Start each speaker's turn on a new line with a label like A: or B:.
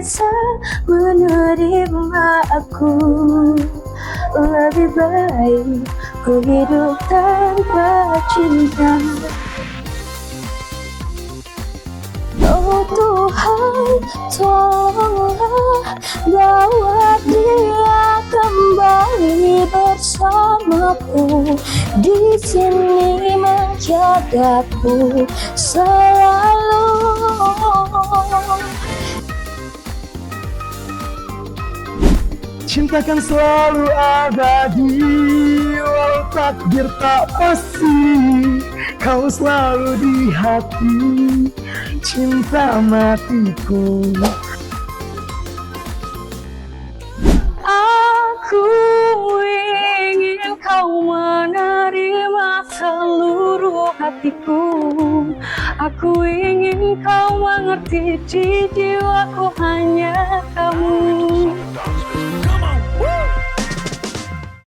A: bisa menerima aku. Lebih baik ku hidup tanpa cinta. Oh Tuhan, tolonglah bawa dia kembali bersamaku, di sini menjagaku selalu.
B: Cinta kan selalu abadi, walau takdir tak pasti. Kau selalu di hati, cinta matiku.
A: Aku ingin kau menerima seluruh hatiku. Aku ingin kau mengerti, di jiwaku hanya kamu.